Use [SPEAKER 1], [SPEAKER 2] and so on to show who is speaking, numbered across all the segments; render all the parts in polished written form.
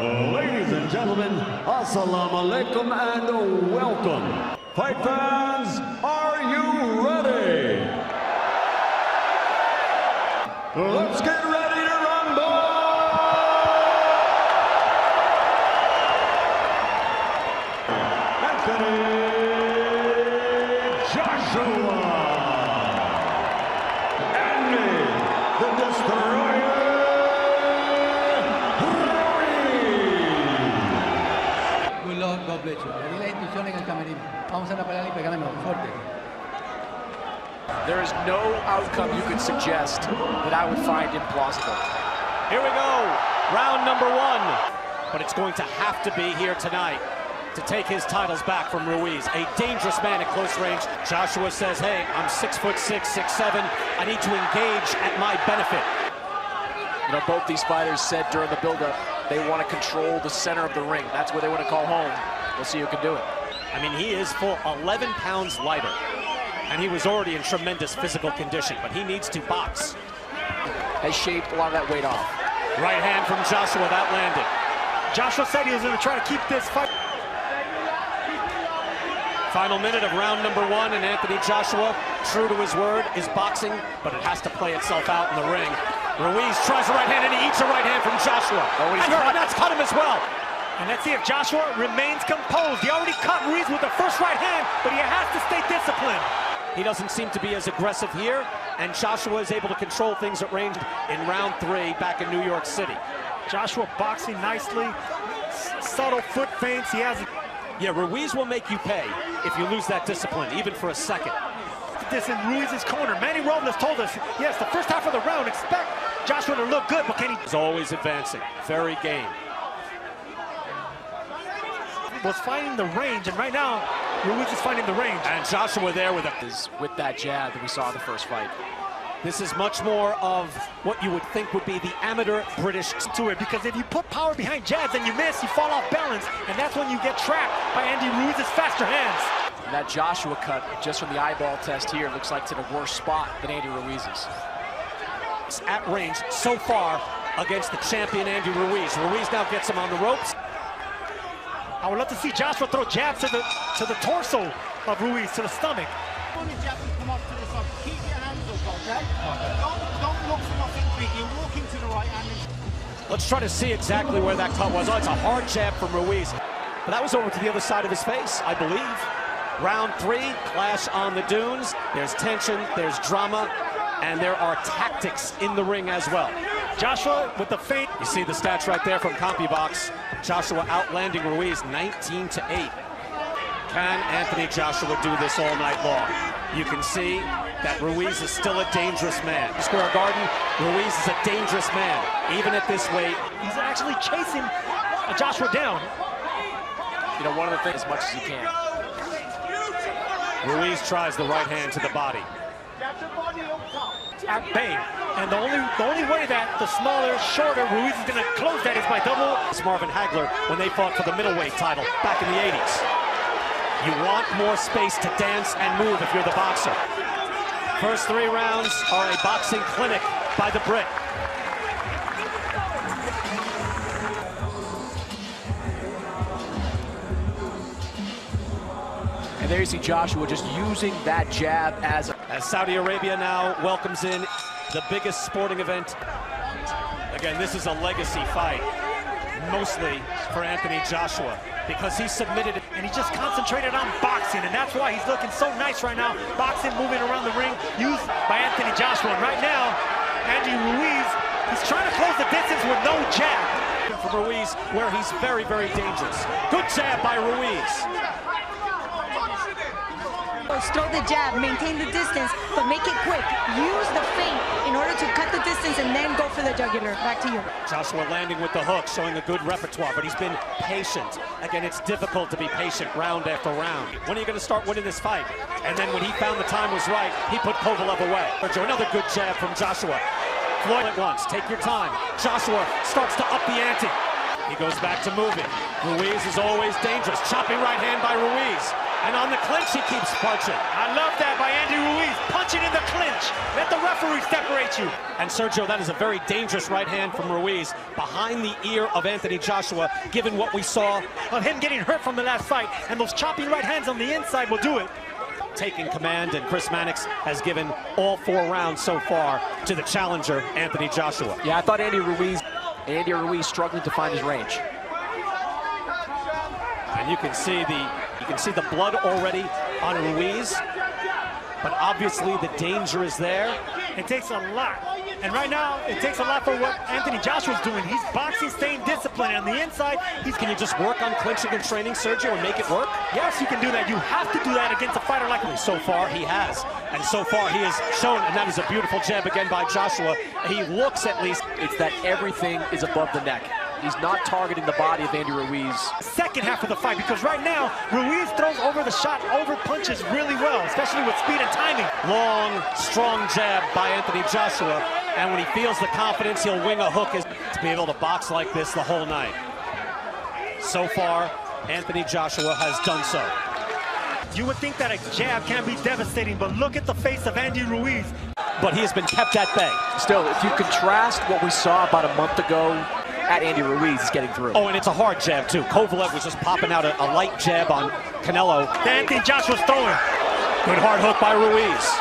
[SPEAKER 1] Ladies and gentlemen, assalamu alaikum and welcome. Fight fans, are you ready? Let's get ready to rumble! Anthony Joshua and the Destroyer Ruiz.
[SPEAKER 2] Good Lord, God bless you. Le di la instrucción en el camerino. Vamos a la pelea y pegarme fuerte.
[SPEAKER 3] There is no outcome you could suggest that I would find implausible.
[SPEAKER 4] Here we go, round number one. But it's going to have to be here tonight to take his titles back from Ruiz. A dangerous man at close range. Joshua says, hey, I'm 6'6", 6'7". I need to engage at my benefit.
[SPEAKER 3] You know, both these fighters said during the buildup they want to control the center of the ring. That's where they want to call home. We'll see who can do it.
[SPEAKER 4] I mean, he is full 11 pounds lighter. And he was already in tremendous physical condition, but he needs to box.
[SPEAKER 3] Has shaved a lot of that weight off.
[SPEAKER 4] Right hand from Joshua, that landed.
[SPEAKER 5] Joshua said he was going to try to keep this fight.
[SPEAKER 4] Final minute of round number one, and Anthony Joshua, true to his word, is boxing, but it has to play itself out in the ring. Ruiz tries a right hand, and he eats a right hand from Joshua.
[SPEAKER 5] Oh,
[SPEAKER 4] and that's cut him as well.
[SPEAKER 5] And let's see if Joshua remains composed. He already cut Ruiz with the first right hand, but he has to stay disciplined.
[SPEAKER 4] He doesn't seem to be as aggressive here, and Joshua is able to control things at range in round three back in New York City.
[SPEAKER 5] Joshua boxing nicely, subtle foot feints. He has.
[SPEAKER 4] Yeah, Ruiz will make you pay if you lose that discipline, even for a second.
[SPEAKER 5] This in Ruiz's corner. Manny Robles told us, yes, the first half of the round, expect Joshua to look good, but can he?
[SPEAKER 4] He's always advancing, very game.
[SPEAKER 5] Was finding the range, and right now, Ruiz is finding the range.
[SPEAKER 4] And Joshua there with
[SPEAKER 3] that jab that we saw in the first fight.
[SPEAKER 4] This is much more of what you would think would be the amateur British
[SPEAKER 5] to it, because if you put power behind jabs and you miss, you fall off balance, and that's when you get trapped by Andy Ruiz's faster hands.
[SPEAKER 3] And that Joshua cut, just from the eyeball test here, looks like it's in a worse spot than Andy Ruiz's.
[SPEAKER 4] At range so far against the champion Andy Ruiz. Ruiz now gets him on the ropes.
[SPEAKER 5] I would love to see Joshua throw jabs to the torso of Ruiz, to the stomach.
[SPEAKER 6] Keep your hands up, okay? Don't look for nothing big. You're walking to the right hand.
[SPEAKER 4] Let's try to see exactly where that cut was. Oh, it's a hard jab from Ruiz. But that was over to the other side of his face, I believe. Round three, clash on the dunes. There's tension, there's drama, and there are tactics in the ring as well.
[SPEAKER 5] Joshua with the feint.
[SPEAKER 4] You see the stats right there from CompuBox. Joshua outlanding Ruiz 19-8. Can Anthony Joshua do this all night long? You can see that Ruiz is still a dangerous man. Square Garden, Ruiz is a dangerous man, even at this weight.
[SPEAKER 5] He's actually chasing Joshua down.
[SPEAKER 3] You know, one of the things as much as he can.
[SPEAKER 4] Ruiz tries the right hand to the body.
[SPEAKER 5] At bay. And the only way that the smaller, shorter Ruiz is going to close that is by double.
[SPEAKER 4] It's Marvin Hagler when they fought for the middleweight title back in the 80s. You want more space to dance and move if you're the boxer. First three rounds are a boxing clinic by the Brit.
[SPEAKER 3] And there you see Joshua just using that jab as
[SPEAKER 4] Saudi Arabia now welcomes in the biggest sporting event. Again, this is a legacy fight, mostly for Anthony Joshua, because he submitted it.
[SPEAKER 5] And he just concentrated on boxing, and that's why he's looking so nice right now. Boxing, moving around the ring, used by Anthony Joshua. And right now, Andy Ruiz, he's trying to close the distance with no jab.
[SPEAKER 4] For Ruiz, where he's very, very dangerous. Good jab by Ruiz.
[SPEAKER 7] Throw the jab, maintain the distance, but make it quick. Use the feint in order to cut the distance and then go for the jugular. Back to you.
[SPEAKER 4] Joshua landing with the hook, showing a good repertoire, but he's been patient. Again, it's difficult to be patient round after round. When are you going to start winning this fight? And then when he found the time was right, he put Kovalev away. Another good jab from Joshua. Floyd at once, take your time. Joshua starts to up the ante. He goes back to moving. Ruiz is always dangerous. Chopping right hand by Ruiz. And on the clinch, he keeps punching.
[SPEAKER 5] I love that by Andy Ruiz, punching in the clinch. Let the referee separate you.
[SPEAKER 4] And Sergio, that is a very dangerous right hand from Ruiz behind the ear of Anthony Joshua, given what we saw
[SPEAKER 5] Of him getting hurt from the last fight, and those chopping right hands on the inside will do it.
[SPEAKER 4] taking command, and Chris Mannix has given all 4 rounds so far to the challenger, Anthony Joshua.
[SPEAKER 3] Yeah, I thought Andy Ruiz struggling to find his range.
[SPEAKER 4] And you can see the blood already on Ruiz, but obviously the danger is there.
[SPEAKER 5] It takes a lot. And right now, it takes a lot for what Anthony Joshua's doing. He's boxing, staying disciplined. On the inside,
[SPEAKER 4] Can you just work on clinching and training, Sergio, and make it work?
[SPEAKER 5] Yes, you can do that. You have to do that against a fighter like me.
[SPEAKER 4] So far, he has. And so far, he has shown, and that is a beautiful jab again by Joshua. He looks at least.
[SPEAKER 3] It's that everything is above the neck. He's not targeting the body of Andy Ruiz.
[SPEAKER 5] Second half of the fight, because right now, Ruiz throws over the shot, over punches really well, especially with speed and timing.
[SPEAKER 4] Long, strong jab by Anthony Joshua. And when he feels the confidence, he'll wing a hook to be able to box like this the whole night. So far, Anthony Joshua has done so.
[SPEAKER 5] You would think that a jab can be devastating, but look at the face of Andy Ruiz.
[SPEAKER 4] But he has been kept at bay.
[SPEAKER 3] Still, if you contrast what we saw about a month ago at Andy Ruiz, is getting through.
[SPEAKER 4] Oh, and it's a hard jab, too. Kovalev was just popping out a light jab on Canelo.
[SPEAKER 5] Anthony Joshua's throwing.
[SPEAKER 4] Good hard hook by Ruiz.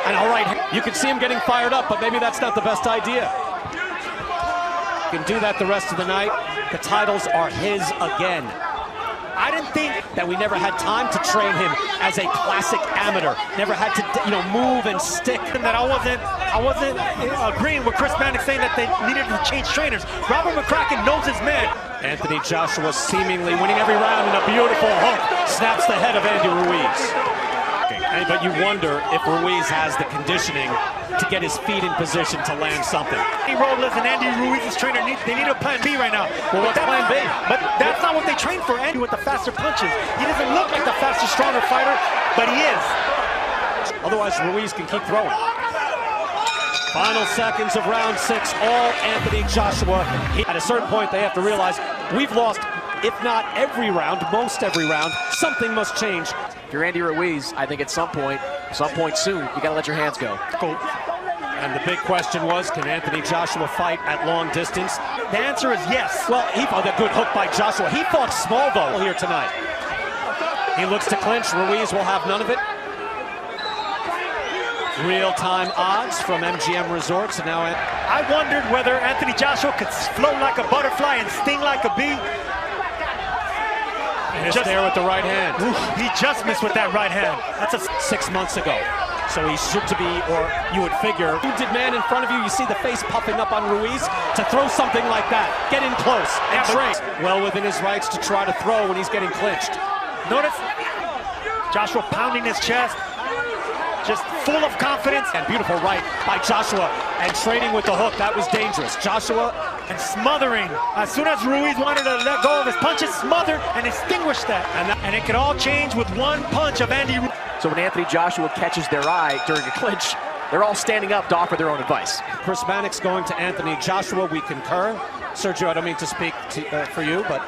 [SPEAKER 4] And all right, you can see him getting fired up, but maybe that's not the best idea. Can do that the rest of the night. The titles are his again.
[SPEAKER 5] I didn't think
[SPEAKER 4] That we never had time to train him as a classic amateur. Never had to, move and stick.
[SPEAKER 5] that I wasn't agreeing with Chris Mannix saying that they needed to change trainers. Robert McCracken knows his man.
[SPEAKER 4] Anthony Joshua seemingly winning every round, and a beautiful hook snaps the head of Andy Ruiz. But you wonder if Ruiz has the conditioning to get his feet in position to land something.
[SPEAKER 5] Andy Robles and Andy Ruiz's trainer, they need a plan B right now.
[SPEAKER 4] Well, what's plan B?
[SPEAKER 5] But that's not what they train for, Andy, with the faster punches. He doesn't look like the faster, stronger fighter, but he is.
[SPEAKER 4] Otherwise, Ruiz can keep throwing. Final seconds of round 6, all Anthony Joshua. At a certain point, they have to realize we've lost, if not every round, most every round. Something must change.
[SPEAKER 3] If you're Andy Ruiz, I think at some point soon, you gotta let your hands go.
[SPEAKER 4] And the big question was, can Anthony Joshua fight at long distance?
[SPEAKER 5] The answer is yes.
[SPEAKER 4] Well, he fought a good hook by Joshua. He fought small, though, here tonight. He looks to clinch. Ruiz will have none of it. Real-time odds from MGM Resorts. And now
[SPEAKER 5] I wondered whether Anthony Joshua could float like a butterfly and sting like a bee.
[SPEAKER 4] just there with the right hand.
[SPEAKER 5] Oof, he just missed with that right hand. That's
[SPEAKER 4] 6 months ago. So he should to be, or you would figure, wounded man in front of you, you see the face puffing up on Ruiz, to throw something like that. Get in close and train. Well within his rights to try to throw when he's getting clinched.
[SPEAKER 5] Notice Joshua pounding his chest, just full of confidence.
[SPEAKER 4] And beautiful right by Joshua, and training with the hook. That was dangerous. Joshua
[SPEAKER 5] and smothering. As soon as Ruiz wanted to let go of his punches, smothered and extinguished that. And it could all change with one punch of Andy Ruiz.
[SPEAKER 3] So when Anthony Joshua catches their eye during a clinch, they're all standing up to offer their own advice.
[SPEAKER 4] Chris Mannix going to Anthony Joshua. We concur. Sergio, I don't mean to speak for you, but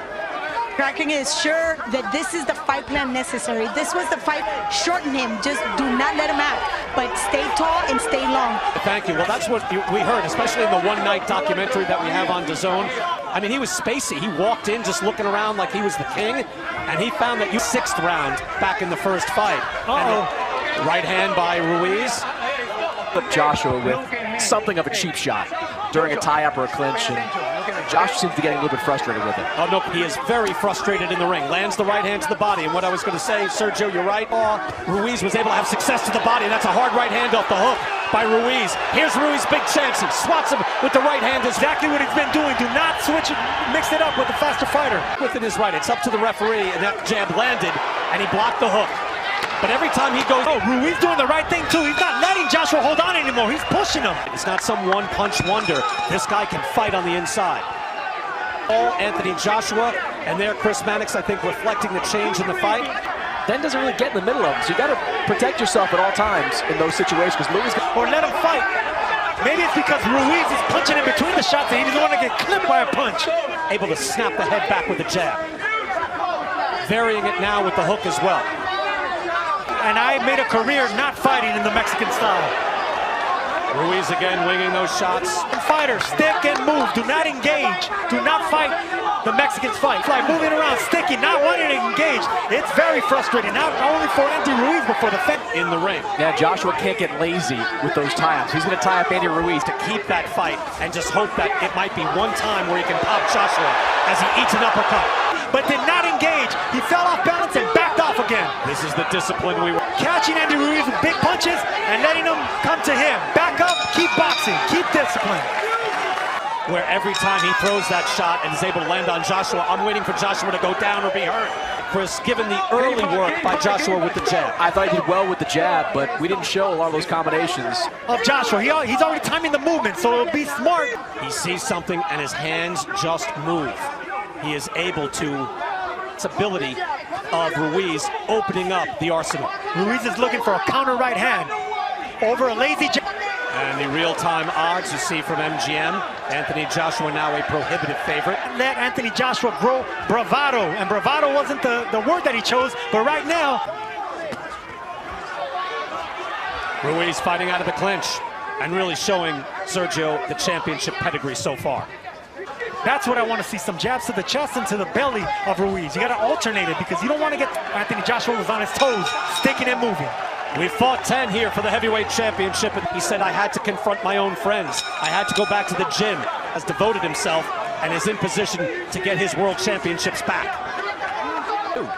[SPEAKER 7] Kraken is sure that this is the fight plan necessary. This was the fight. Shorten him. Just do not let him out. But stay tall and stay long.
[SPEAKER 4] Thank you. Well, that's what we heard, especially in the one-night documentary that we have on DAZN. I mean, he was spacey. He walked in just looking around like he was the king, and he found that 6th round back in the first fight. Right hand by Ruiz.
[SPEAKER 3] But Joshua with something of a cheap shot during a tie-up or a clinch, and Josh seems to be getting a little bit frustrated with it.
[SPEAKER 4] Oh, no, he is very frustrated in the ring. Lands the right hand to the body, and what I was going to say, Sergio, you're right. Ruiz was able to have success to the body, and that's a hard right hand off the hook by Ruiz. Here's Ruiz, big chance. He swats him with the right hand.
[SPEAKER 5] Exactly what he's been doing. Do not switch it, mix it up with the faster fighter.
[SPEAKER 4] Within his right, it's up to the referee, and that jab landed, and he blocked the hook. But every time he goes,
[SPEAKER 5] Ruiz doing the right thing too. He's not letting Joshua hold on anymore. He's pushing him.
[SPEAKER 4] It's not some one-punch wonder. This guy can fight on the inside. All Anthony Joshua, and there Chris Mannix, I think, reflecting the change in the fight.
[SPEAKER 3] Then doesn't really get in the middle of them, so you got to protect yourself at all times in those situations, because Ruiz,
[SPEAKER 5] or let him fight. Maybe it's because Ruiz is punching in between the shots and he doesn't want to get clipped by a punch.
[SPEAKER 4] Able to snap the head back with a jab. varying it now with the hook as well.
[SPEAKER 5] And I made a career not fighting in the Mexican style.
[SPEAKER 4] Ruiz again winging those shots.
[SPEAKER 5] Fighters, stick and move. Do not engage. Do not fight the Mexicans fight. It's like moving around, sticking, not wanting to engage. It's very frustrating, not only for Andy Ruiz, but for the fence.
[SPEAKER 4] In the ring.
[SPEAKER 3] Yeah, Joshua can't get lazy with those tie-ups. He's going to tie up Andy Ruiz to
[SPEAKER 4] Keep that fight and just hope that it might be one time where he can pop Joshua as he eats an uppercut.
[SPEAKER 5] But did not engage. He fell off balance and backed off again.
[SPEAKER 4] This is the discipline we were.
[SPEAKER 5] Catching Andy Ruiz with big punches and letting him come to him. Back up, keep boxing, keep discipline.
[SPEAKER 4] Where every time he throws that shot and is able to land on Joshua, I'm waiting for Joshua to go down or be hurt. Chris, given the early work by Joshua with the jab.
[SPEAKER 3] I thought he did well with the jab, but we didn't show a lot of those combinations.
[SPEAKER 5] Of Joshua, he's already timing the movement, so it'll be smart.
[SPEAKER 4] He sees something and his hands just move. He is able to, it's ability of Ruiz opening up the arsenal.
[SPEAKER 5] Ruiz is looking for a counter right hand over a lazy jab.
[SPEAKER 4] And the real-time odds you see from MGM, Anthony Joshua now a prohibitive favorite.
[SPEAKER 5] Let Anthony Joshua grow bravado, and bravado wasn't the word that he chose, but right now,
[SPEAKER 4] Ruiz fighting out of the clinch and really showing Sergio the championship pedigree so far.
[SPEAKER 5] that's what I want to see, some jabs to the chest and to the belly of Ruiz. You got to alternate it because you don't want to get Anthony Joshua was on his toes, sticking and moving.
[SPEAKER 4] We fought 10 here for the heavyweight championship, and he said, I had to confront my own friends. I had to go back to the gym, has devoted himself and is in position to get his world championships back.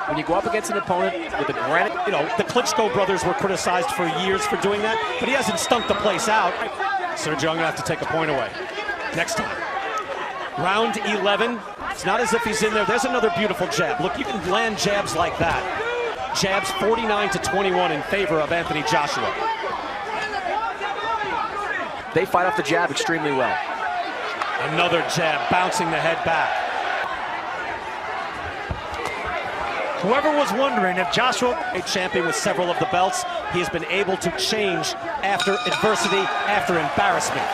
[SPEAKER 3] When you go up against an opponent with a granite,
[SPEAKER 4] you know, the Klitschko brothers were criticized for years for doing that, but he hasn't stunk the place out. Sergio, I'm gonna have to take a point away next time. Round 11, it's not as if he's in there. There's another beautiful jab. Look, you can land jabs like that. Jabs 49-21 in favor of Anthony Joshua.
[SPEAKER 3] they fight off the jab extremely well.
[SPEAKER 4] Another jab, bouncing the head back.
[SPEAKER 5] Whoever was wondering if Joshua,
[SPEAKER 4] a champion with several of the belts, he has been able to change after adversity, after embarrassment.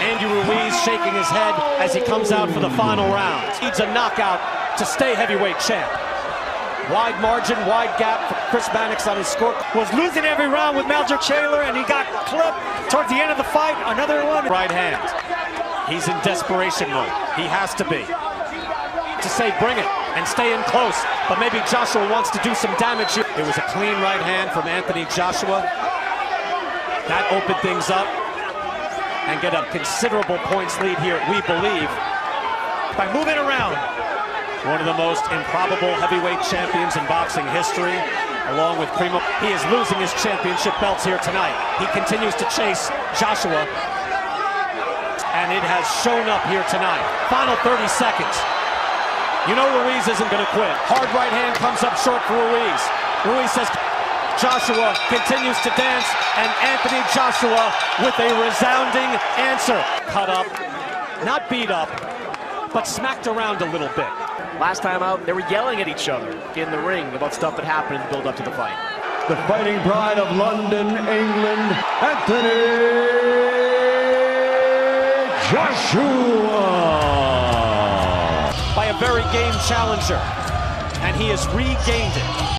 [SPEAKER 4] Andy Ruiz shaking his head as he comes out for the final round. Needs a knockout to stay heavyweight champ. Wide margin, wide gap for Chris Mannix on his score.
[SPEAKER 5] was losing every round with Maljer Taylor, and he got clipped towards the end of the fight. Another one.
[SPEAKER 4] Right hand. He's in desperation mode. He has to be. To say bring it and stay in close, but maybe Joshua wants to do some damage here. It was a clean right hand from Anthony Joshua. That opened things up and get a considerable points lead here, we believe.
[SPEAKER 5] By moving around.
[SPEAKER 4] One of the most improbable heavyweight champions in boxing history, along with Primo. He is losing his championship belts here tonight. He continues to chase Joshua, and it has shown up here tonight. Final 30 seconds. You know Ruiz isn't going to quit. Hard right hand comes up short for Ruiz. Ruiz says Joshua continues to dance, and Anthony Joshua with a resounding answer. Cut up, not beat up, but smacked around a little bit.
[SPEAKER 3] Last time out, they were yelling at each other in the ring about stuff that happened in the build-up to the fight.
[SPEAKER 1] The fighting pride of London, England, Anthony Joshua.
[SPEAKER 4] By a very game challenger, and he has regained it.